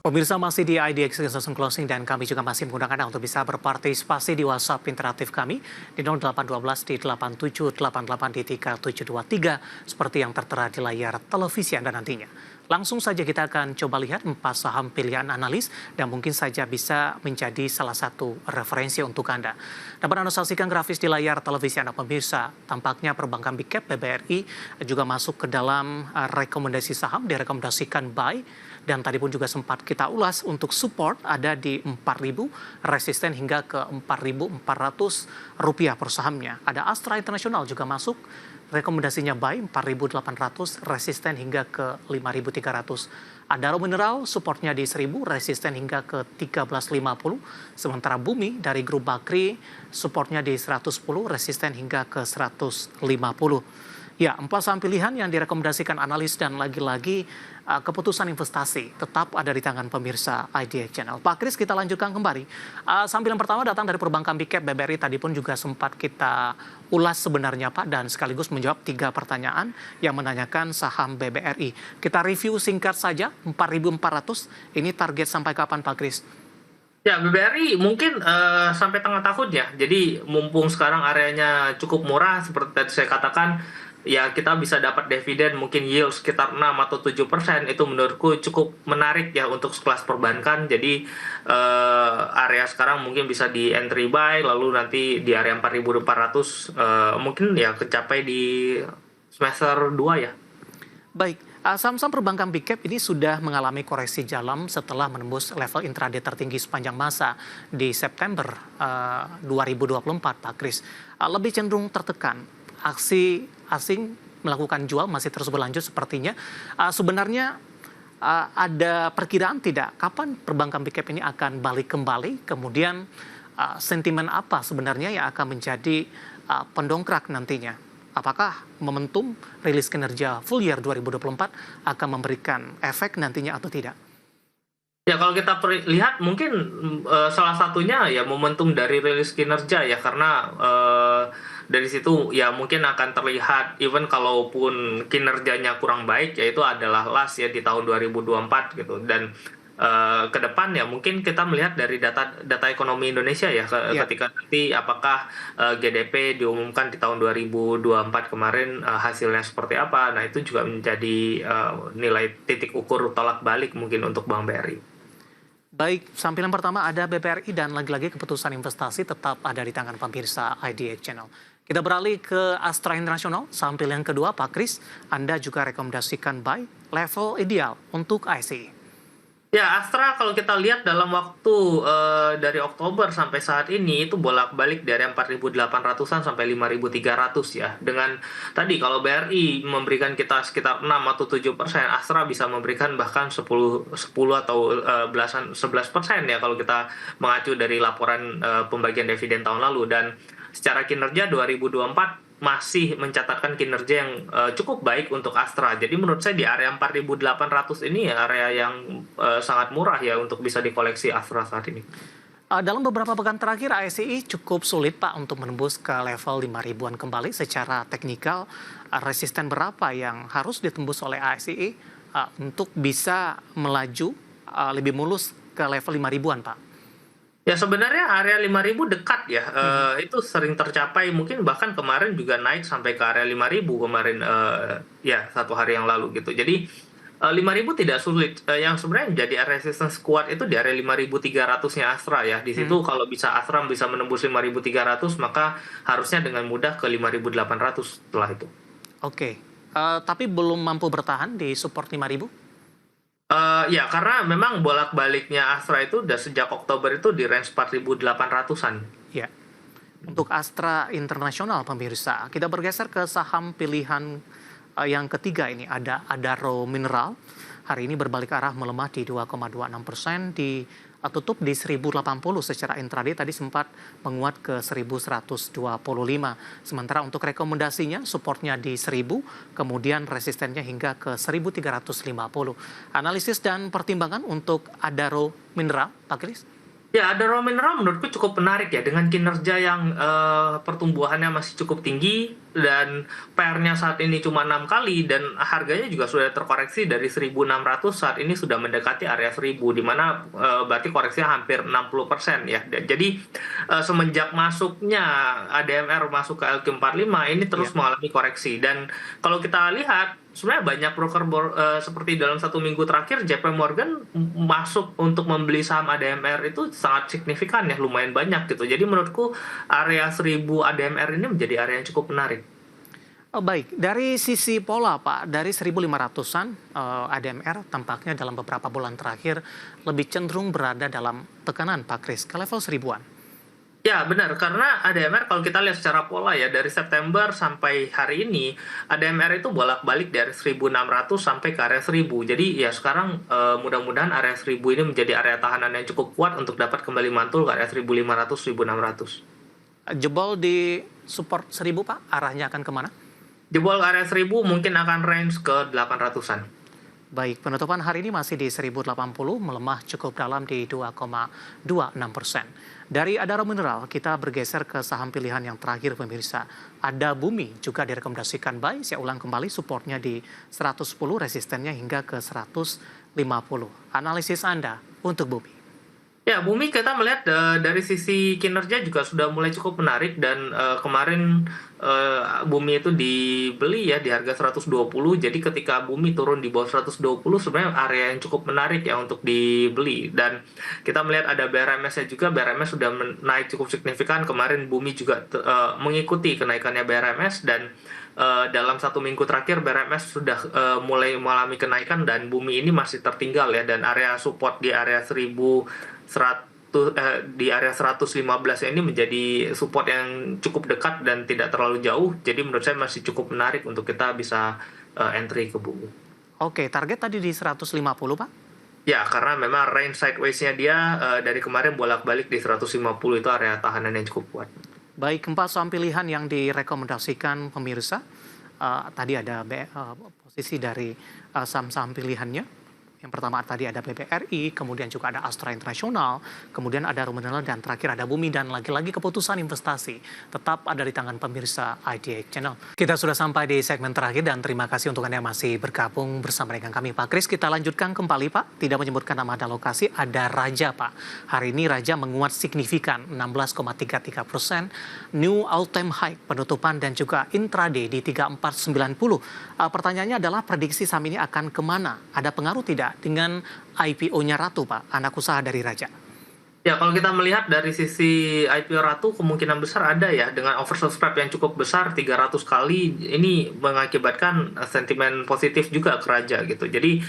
Pemirsa masih di IDX Season Closing dan kami juga masih menggunakan Anda untuk bisa berpartisipasi di WhatsApp interaktif kami di 0812 di 8788 di 3723 seperti yang tertera di layar televisi Anda nantinya. Langsung saja kita akan coba lihat 4 saham pilihan analis dan mungkin saja bisa menjadi salah satu referensi untuk Anda. Dapat Anda saksikan grafis di layar televisi Anda pemirsa, tampaknya perbankan Big Cap BBRI juga masuk ke dalam rekomendasi saham, direkomendasikan buy. Dan tadi pun juga sempat kita ulas untuk support ada di 4.000, resisten hingga ke 4.400 rupiah per sahamnya. Ada Astra International juga masuk, rekomendasinya buy 4.800, resisten hingga ke 5.300. Adaro Mineral supportnya di 1.000, resisten hingga ke 13.50. Sementara Bumi dari grup Bakri supportnya di 110, resisten hingga ke 150. Ya, 4 saham pilihan yang direkomendasikan analis dan lagi-lagi keputusan investasi tetap ada di tangan pemirsa IDX Channel. Pak Kris, kita lanjutkan kembali. Saham pilihan pertama datang dari perbankan Big Cap BBRI, tadi pun juga sempat kita ulas sebenarnya Pak, dan sekaligus menjawab 3 pertanyaan yang menanyakan saham BBRI. Kita review singkat saja, 4.400, ini target sampai kapan Pak Kris? Ya, BBRI mungkin sampai tengah tahun ya. Jadi mumpung sekarang areanya cukup murah, seperti tadi saya katakan, ya kita bisa dapat dividen mungkin yield sekitar 6 atau 7%. Itu menurutku cukup menarik ya untuk sekelas perbankan. Jadi area sekarang mungkin bisa di entry buy, lalu nanti di area 4.400 mungkin ya kecapai di semester 2 ya. Baik, saham-saham perbankan Big Cap ini sudah mengalami koreksi jalan setelah menembus level intraday tertinggi sepanjang masa di September 2024, Pak Kris. Lebih cenderung tertekan. Aksi asing melakukan jual masih terus berlanjut sepertinya. Sebenarnya ada perkiraan tidak kapan perbankan Big Cap ini akan balik kembali? Kemudian sentimen apa sebenarnya yang akan menjadi pendongkrak nantinya? Apakah momentum rilis kinerja full year 2024 akan memberikan efek nantinya atau tidak? Ya, kalau kita lihat mungkin salah satunya ya momentum dari rilis kinerja ya, karena dari situ ya mungkin akan terlihat even kalaupun kinerjanya kurang baik, yaitu adalah last ya di tahun 2024 gitu. Dan ke depan ya mungkin kita melihat dari data ekonomi Indonesia ya, ketika nanti apakah GDP diumumkan di tahun 2024 kemarin hasilnya seperti apa. Nah, itu juga menjadi nilai titik ukur tolak balik mungkin untuk Bank BRI. Baik, sampilan pertama ada BBRI dan lagi-lagi keputusan investasi tetap ada di tangan pemirsa IDX Channel. Kita beralih ke Astra International, saham pilihan kedua Pak Kris, Anda juga rekomendasikan buy, level ideal untuk ICE. Ya, Astra kalau kita lihat dalam waktu dari Oktober sampai saat ini itu bolak-balik dari 4.800-an sampai 5.300 ya. Dengan tadi kalau BRI memberikan kita sekitar 6 atau 7%, Astra bisa memberikan bahkan 10 atau 11% ya kalau kita mengacu dari laporan pembagian dividen tahun lalu. Dan secara kinerja 2024 masih mencatatkan kinerja yang cukup baik untuk Astra. Jadi menurut saya di area 4.800 ini ya area yang sangat murah ya untuk bisa dikoleksi Astra saat ini. Dalam beberapa pekan terakhir, ICE cukup sulit Pak untuk menembus ke level 5.000-an kembali. Secara teknikal, resisten berapa yang harus ditembus oleh ICE untuk bisa melaju lebih mulus ke level 5.000-an Pak? Ya, sebenarnya area 5.000 dekat ya, itu sering tercapai, mungkin bahkan kemarin juga naik sampai ke area 5.000 kemarin, ya 1 hari yang lalu gitu. Jadi 5.000 tidak sulit, yang sebenarnya menjadi resistance kuat itu di area 5.300-nya Astra ya. Di situ kalau bisa Astra bisa menembus 5.300, maka harusnya dengan mudah ke 5.800 setelah itu. Oke, tapi belum mampu bertahan di support 5.000? Ya, karena memang bolak-baliknya Astra itu udah sejak Oktober itu di range 4.800-an. Ya. Untuk Astra International pemirsa, kita bergeser ke saham pilihan yang ketiga ini ada Adaro Mineral. Hari ini berbalik arah melemah di 2,26%, tutup di 1080 secara intraday, tadi sempat menguat ke 1125. Sementara untuk rekomendasinya supportnya di 1000, kemudian resistennya hingga ke 1350. Analisis dan pertimbangan untuk Adaro Mineral, Pak Kris? Ya, ada raw mineral menurutku cukup menarik ya, dengan kinerja yang pertumbuhannya masih cukup tinggi dan PR-nya saat ini cuma 6 kali dan harganya juga sudah terkoreksi dari 1.600 saat ini sudah mendekati area 1.000 di mana berarti koreksinya hampir 60% ya. Jadi semenjak masuknya ADMR masuk ke LQ45 ini terus Ya. mengalami koreksi dan kalau kita lihat sebenarnya banyak broker seperti dalam 1 minggu terakhir JP Morgan masuk untuk membeli saham ADMR itu sangat signifikan ya, lumayan banyak gitu. Jadi menurutku area 1.000 ADMR ini menjadi area yang cukup menarik. Oh, baik, dari sisi pola Pak, dari 1.500-an ADMR tampaknya dalam beberapa bulan terakhir lebih cenderung berada dalam tekanan Pak Kris ke level 1.000-an. Ya, benar. Karena ADMR kalau kita lihat secara pola ya, dari September sampai hari ini, ADMR itu bolak-balik dari 1.600 sampai ke area 1.000. Jadi ya sekarang mudah-mudahan area 1.000 ini menjadi area tahanan yang cukup kuat untuk dapat kembali mantul ke area 1.500, 1.600. Jebol di support 1.000 Pak, arahnya akan kemana? Jebol area 1.000 mungkin akan range ke 800-an. Baik, penutupan hari ini masih di 1.080, melemah cukup dalam di 2,26%. Dari Adaro Mineral, kita bergeser ke saham pilihan yang terakhir pemirsa. Ada Bumi, juga direkomendasikan buy. Saya ulang kembali, supportnya di 110, resistennya hingga ke 150. Analisis Anda untuk Bumi. Ya, Bumi kita melihat dari sisi kinerja juga sudah mulai cukup menarik dan kemarin Bumi itu dibeli ya di harga 120. Jadi ketika Bumi turun di bawah 120 sebenarnya area yang cukup menarik ya untuk dibeli. Dan kita melihat ada BRMS-nya juga, BRMS sudah naik cukup signifikan. Kemarin Bumi juga mengikuti kenaikannya BRMS dan dalam 1 minggu terakhir BRMS sudah mulai mengalami kenaikan dan Bumi ini masih tertinggal ya, dan area support di area 1.115 ini menjadi support yang cukup dekat dan tidak terlalu jauh. Jadi menurut saya masih cukup menarik untuk kita bisa entry ke Bumi. Oke, target tadi di 150 Pak? Ya, karena memang range sideways-nya dia dari kemarin bolak-balik di 150 itu area tahanan yang cukup kuat. Baik, 4 saham pilihan yang direkomendasikan pemirsa. Tadi ada posisi dari saham-saham pilihannya. Yang pertama tadi ada BBRI, kemudian juga ada Astra International, kemudian ada Rumenel, dan terakhir ada Bumi. Dan lagi-lagi keputusan investasi tetap ada di tangan pemirsa IDX Channel. Kita sudah sampai di segmen terakhir dan terima kasih untuk Anda yang masih bergabung bersama dengan kami Pak Kris. Kita lanjutkan kembali Pak, tidak menyebutkan nama dan lokasi, ada Raja Pak. Hari ini Raja menguat signifikan 16,33%, new all time high penutupan dan juga intraday di 3490. Pertanyaannya adalah prediksi saham ini akan kemana? Ada pengaruh tidak dengan IPO-nya Ratu, Pak, anak usaha dari Raja? Ya, kalau kita melihat dari sisi IPO Ratu, kemungkinan besar ada ya, dengan oversubscribe yang cukup besar, 300 kali, ini mengakibatkan sentimen positif juga ke Raja gitu. Jadi,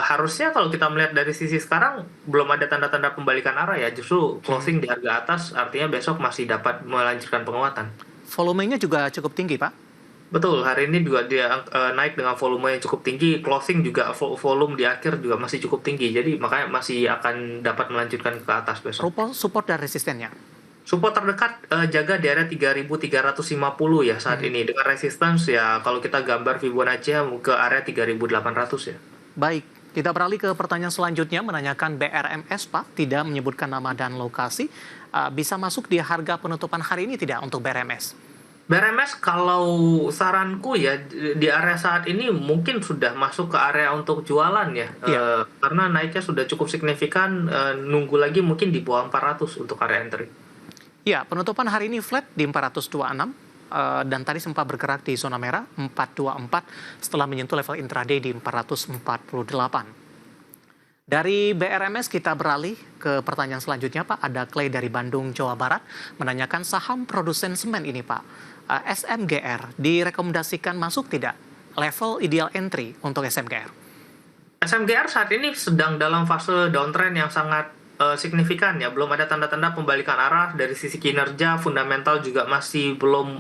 harusnya kalau kita melihat dari sisi sekarang, belum ada tanda-tanda pembalikan arah ya, justru closing di harga atas, artinya besok masih dapat melanjutkan penguatan. Volumenya juga cukup tinggi, Pak? Betul, hari ini juga dia naik dengan volume yang cukup tinggi, closing juga volume di akhir juga masih cukup tinggi, jadi makanya masih akan dapat melanjutkan ke atas besok. Support dan resistennya? Support terdekat jaga di area 3.350 ya saat ini, dengan resistance ya kalau kita gambar Fibonacci ke area 3.800 ya. Baik, kita beralih ke pertanyaan selanjutnya, menanyakan BRMS Pak, tidak menyebutkan nama dan lokasi, bisa masuk di harga penutupan hari ini tidak untuk BRMS? BRMS kalau saranku ya di area saat ini mungkin sudah masuk ke area untuk jualan ya. Karena naiknya sudah cukup signifikan, nunggu lagi mungkin di bawah 400 untuk area entry. Ya, penutupan hari ini flat di 426 dan tadi sempat bergerak di zona merah 424 setelah menyentuh level intraday di 448. Dari BRMS kita beralih ke pertanyaan selanjutnya Pak. Ada Clay dari Bandung, Jawa Barat menanyakan saham produsen semen ini Pak. SMGR direkomendasikan masuk tidak? Level ideal entry untuk SMGR? SMGR saat ini sedang dalam fase downtrend yang sangat signifikan ya, belum ada tanda-tanda pembalikan arah dari sisi kinerja, fundamental juga masih belum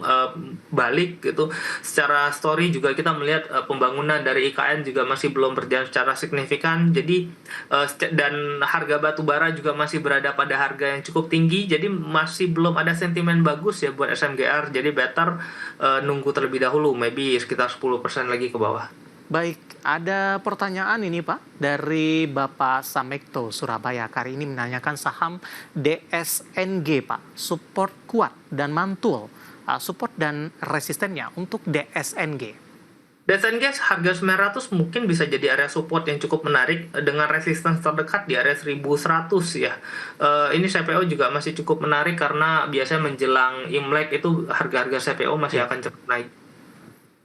balik gitu. Secara story juga kita melihat pembangunan dari IKN juga masih belum berjalan secara signifikan. Jadi dan harga batu bara juga masih berada pada harga yang cukup tinggi. Jadi masih belum ada sentimen bagus ya buat SMGR. Jadi better nunggu terlebih dahulu, maybe sekitar 10% lagi ke bawah. Baik, ada pertanyaan ini Pak dari Bapak Samekto Surabaya. Kali ini menanyakan saham DSNG Pak, support kuat dan mantul, support dan resistennya untuk DSNG. DSNG harga 900 mungkin bisa jadi area support yang cukup menarik dengan resistance terdekat di area 1100 ya. Ini CPO juga masih cukup menarik karena biasanya menjelang Imlek itu harga-harga CPO masih akan cepat naik.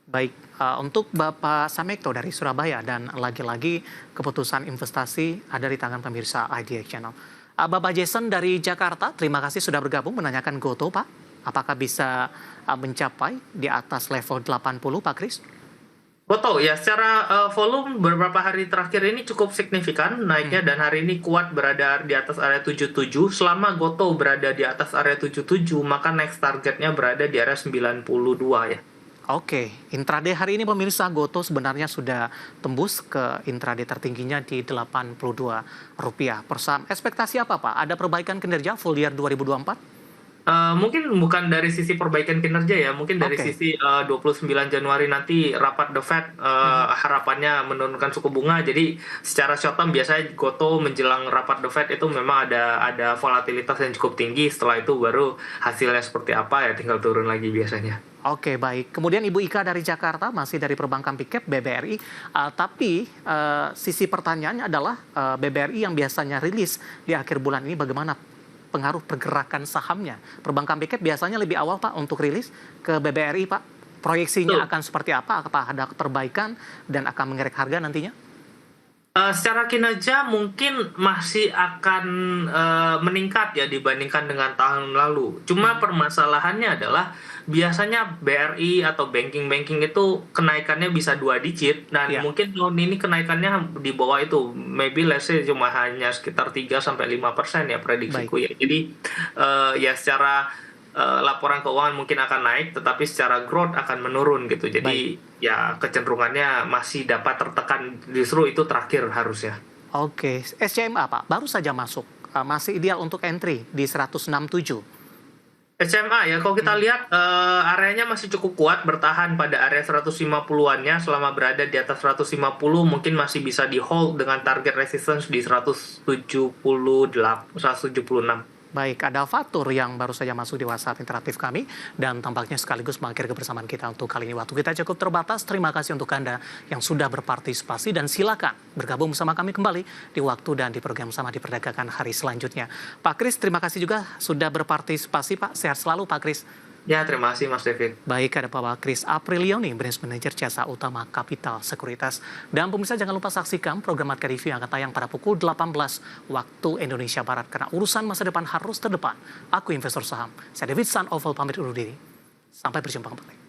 Baik, untuk Bapak Samekto dari Surabaya dan lagi-lagi keputusan investasi ada di tangan pemirsa IDX Channel. Bapak Jason dari Jakarta, terima kasih sudah bergabung menanyakan GoTo Pak. Apakah bisa mencapai di atas level 80 Pak Kris? Goto ya, secara volume beberapa hari terakhir ini cukup signifikan naiknya dan hari ini kuat berada di atas area 77. Selama Goto berada di atas area 77, maka next targetnya berada di area 92 ya. Oke, intraday hari ini pemirsa GoTo sebenarnya sudah tembus ke intraday tertingginya di Rp82 per saham. Ekspektasi apa Pak? Ada perbaikan kinerja full year 2024? Mungkin bukan dari sisi perbaikan kinerja ya, mungkin dari sisi 29 Januari nanti rapat The Fed harapannya menurunkan suku bunga. Jadi secara short term biasanya Goto menjelang rapat The Fed itu memang ada volatilitas yang cukup tinggi. Setelah itu baru hasilnya seperti apa ya tinggal turun lagi biasanya. Oke, baik. Kemudian Ibu Ika dari Jakarta, masih dari perbankan Pikep BBRI. Tapi sisi pertanyaannya adalah BBRI yang biasanya rilis di akhir bulan ini bagaimana pengaruh pergerakan sahamnya? Perbankan Pikep biasanya lebih awal Pak untuk rilis ke BBRI Pak. Proyeksinya akan seperti apa? Apakah ada perbaikan dan akan mengerek harga nantinya? Secara kinerja mungkin masih akan meningkat ya dibandingkan dengan tahun lalu. Cuma permasalahannya adalah biasanya BRI atau banking itu kenaikannya bisa 2 digit dan mungkin tahun ini kenaikannya di bawah itu. Maybe let's say cuma hanya sekitar 3-5% ya prediksiku ya. Jadi ya secara laporan keuangan mungkin akan naik, tetapi secara growth akan menurun gitu. Jadi ya kecenderungannya masih dapat tertekan, justru itu terakhir harusnya. Oke, SCMA Pak, baru saja masuk. Masih ideal untuk entry di 167. SMA ya, kalau kita lihat areanya masih cukup kuat, bertahan pada area 150-annya selama berada di atas 150 mungkin masih bisa di hold dengan target resistance di 176. Baik, ada Fatur yang baru saja masuk di WhatsApp interaktif kami dan tampaknya sekaligus mengakhiri kebersamaan kita untuk kali ini. Waktu kita cukup terbatas. Terima kasih untuk Anda yang sudah berpartisipasi dan silakan bergabung bersama kami kembali di waktu dan di program sama di Perdagangan hari selanjutnya. Pak Kris, terima kasih juga sudah berpartisipasi Pak. Sehat selalu Pak Kris. Ya, terima kasih Mas David. Baik, ada Pak Kris Aprilioni, Branch Manager Jasa Utama Kapital Sekuritas. Dan pemirsa jangan lupa saksikan program Market Review yang akan tayang pada pukul 18 waktu Indonesia Barat. Karena urusan masa depan harus terdepan. Aku investor saham. Saya David San Oval pamit undur diri. Sampai berjumpa kembali.